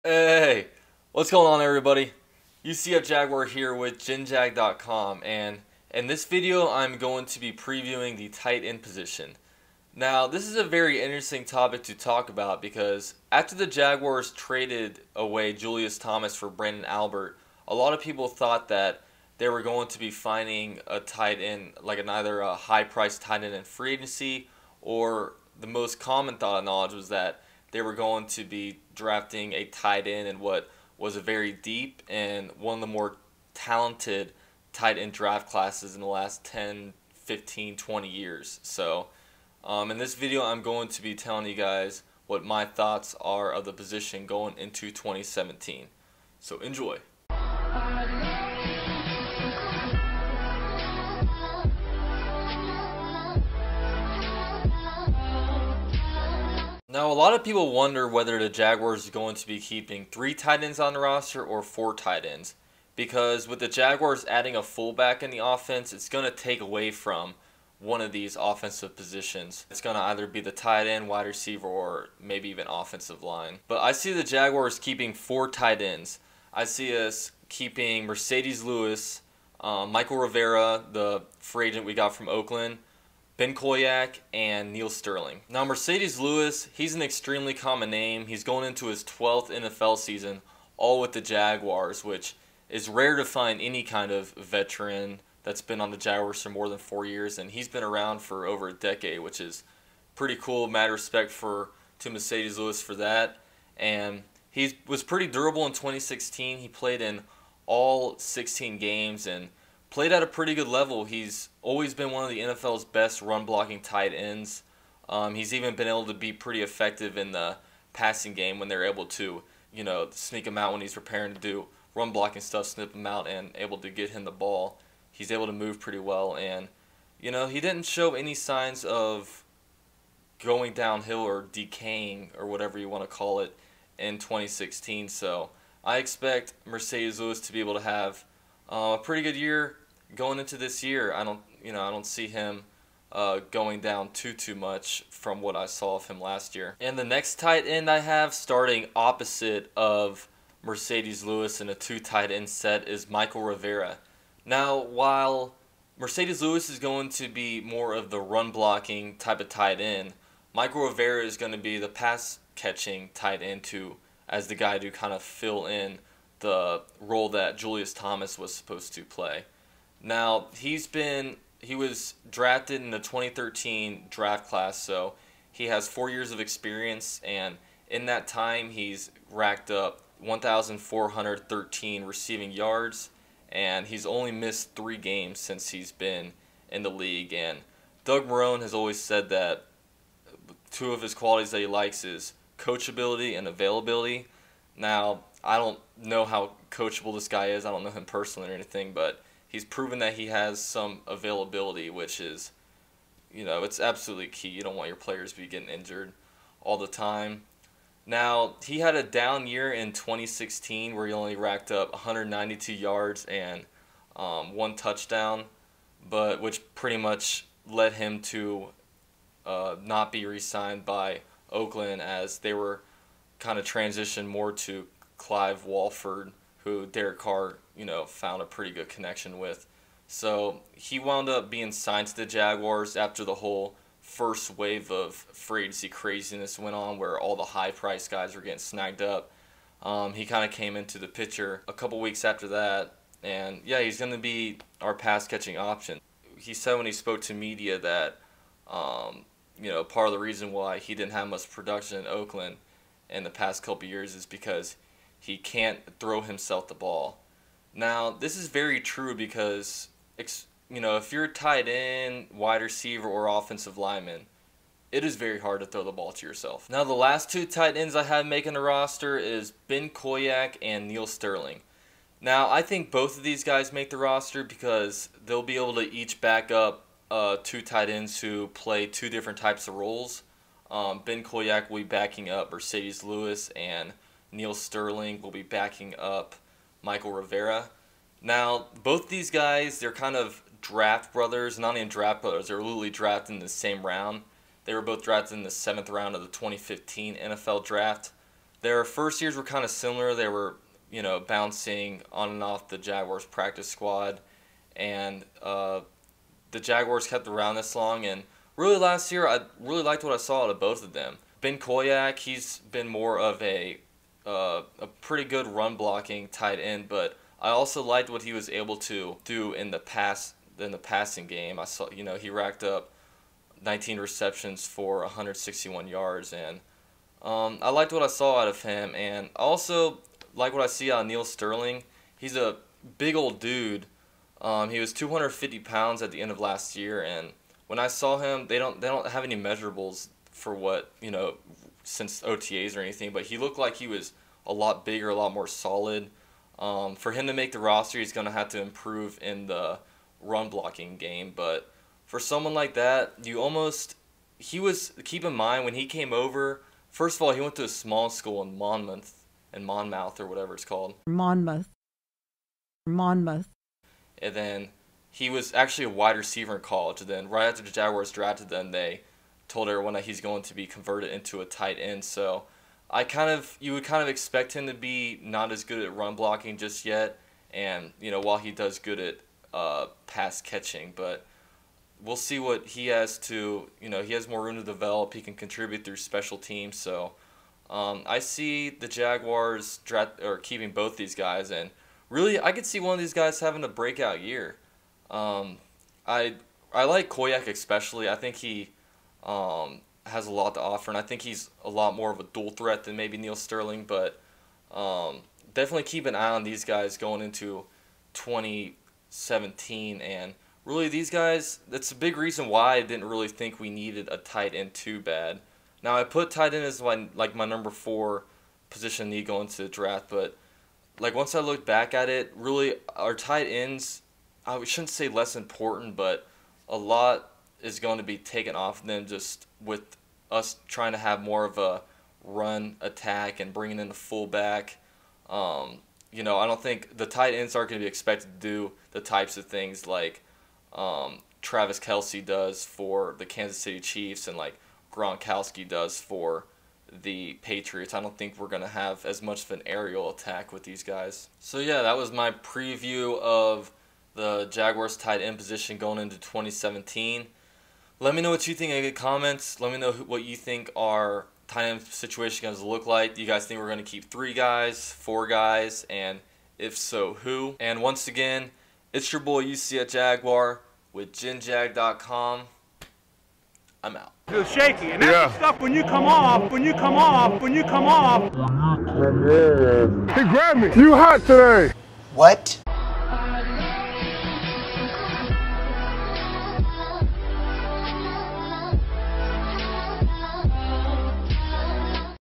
Hey, what's going on everybody? UCF Jaguar here with GenJag.com, and in this video I'm going to be previewing the tight end position. Now this is a very interesting topic to talk about because after the Jaguars traded away Julius Thomas for Brandon Albert, a lot of people thought that they were going to be finding a tight end, like either a high-priced tight end in free agency, or the most common thought of knowledge was that they were going to be drafting a tight end in what was a very deep and one of the more talented tight end draft classes in the last 10, 15, 20 years. So in this video I'm going to be telling you guys what my thoughts are of the position going into 2017. So enjoy. Now, a lot of people wonder whether the Jaguars are going to be keeping 3 tight ends on the roster or 4 tight ends. Because with the Jaguars adding a fullback in the offense, it's going to take away from one of these offensive positions. It's going to either be the tight end, wide receiver, or maybe even offensive line. But I see the Jaguars keeping 4 tight ends. I see us keeping Mercedes Lewis, Michael Rivera, the free agent we got from Oakland, Ben Koyuk, and Neil Sterling. Now, Mercedes Lewis, he's an extremely common name. He's going into his 12th NFL season, all with the Jaguars, which is rare to find any kind of veteran that's been on the Jaguars for more than 4 years, and he's been around for over a decade, which is pretty cool. Mad respect to Mercedes Lewis for that. And he was pretty durable in 2016. He played in all 16 games and played at a pretty good level. He's always been one of the NFL's best run-blocking tight ends. He's even been able to be pretty effective in the passing game when they're able to, sneak him out when he's preparing to do run-blocking stuff, snip him out, and able to get him the ball. He's able to move pretty well, and, he didn't show any signs of going downhill or decaying or whatever you want to call it in 2016. So I expect Mercedes Lewis to be able to have a pretty good year going into this year. I don't see him going down too much from what I saw of him last year. And the next tight end I have starting opposite of Mercedes Lewis in a 2 tight end set is Michael Rivera. Now, while Mercedes Lewis is going to be more of the run blocking type of tight end, Michael Rivera is going to be the pass catching tight end as the guy to kind of fill in the role that Julius Thomas was supposed to play. Now, he was drafted in the 2013 draft class, so he has 4 years of experience, and in that time he's racked up 1,413 receiving yards, and he's only missed 3 games since he's been in the league. And Doug Marrone has always said that 2 of his qualities that he likes is coachability and availability. Now, I don't know how coachable this guy is. I don't know him personally or anything, but he's proven that he has some availability, which is, it's absolutely key. You don't want your players to be getting injured all the time. Now, he had a down year in 2016 where he only racked up 192 yards and 1 touchdown, which pretty much led him to not be re-signed by Oakland, as they were kind of transitioned more to Clive Walford, who Derek Carr, found a pretty good connection with. So he wound up being signed to the Jaguars after the whole first wave of free agency craziness went on, where all the high-priced guys were getting snagged up. He kind of came into the picture a couple weeks after that, and yeah, he's going to be our pass-catching option. He said when he spoke to media that, part of the reason why he didn't have much production in Oakland in the past couple years is because he can't throw himself the ball. Now, this is very true because, if you're a tight end, wide receiver, or offensive lineman, it is very hard to throw the ball to yourself. Now, the last 2 tight ends I have making the roster is Ben Koyuk and Neil Sterling. Now, I think both of these guys make the roster because they'll be able to each back up 2 tight ends who play 2 different types of roles. Ben Koyuk will be backing up Mercedes Lewis, and Neil Sterling will be backing up Michael Rivera. Now, both these guys, they're kind of draft brothers, not even draft brothers, they're literally drafted in the same round. They were both drafted in the 7th round of the 2015 NFL draft. Their first years were kind of similar. They were, bouncing on and off the Jaguars practice squad, and the Jaguars kept around this long. And really last year, I really liked what I saw out of both of them. Ben Koyuk, he's been more of a pretty good run blocking tight end, but I also liked what he was able to do in the passing game. I saw, he racked up 19 receptions for 161 yards, and I liked what I saw out of him. And I also like what I see out of Neil Sterling. He's a big old dude. He was 250 pounds at the end of last year, and when I saw him, they don't have any measurables for what, since OTAs or anything, but he looked like he was a lot bigger, a lot more solid. For him to make the roster, he's going to have to improve in the run blocking game. But for someone like that, keep in mind when he came over, first of all, he went to a small school in Monmouth or whatever it's called. Monmouth. And then he was actually a wide receiver in college. And then right after the Jaguars drafted them, they told everyone that he's going to be converted into a tight end. So you would kind of expect him to be not as good at run blocking just yet, and while he does good at pass catching, but we'll see what he has to. He has more room to develop. He can contribute through special teams. So I see the Jaguars keeping both these guys, and really I could see one of these guys having a breakout year. I like Koyuk especially. I think he has a lot to offer, and I think he's a lot more of a dual threat than maybe Neil Sterling, but definitely keep an eye on these guys going into 2017. And really these guys, that's a big reason why I didn't really think we needed a tight end too bad. Now I put tight end as my number 4 position need going into the draft, but once I look back at it, really our tight ends, I shouldn't say less important, but a lot is going to be taken off them just with us trying to have more of a run attack and bringing in a fullback. I don't think the tight ends aren't going to be expected to do the types of things like Travis Kelce does for the Kansas City Chiefs and like Gronkowski does for the Patriots. I don't think we're going to have as much of an aerial attack with these guys. So yeah, that was my preview of the Jaguars tight end position going into 2017. Let me know what you think in the comments. Let me know what you think our tight end situation is going to look like. Do you guys think we're going to keep 3 guys, 4 guys, and if so, who? And once again, it's your boy UCF Jaguar with GenJag.com. I'm out. Feels shaky, and that's the stuff when you come off. He grabbed me. You hot today. What?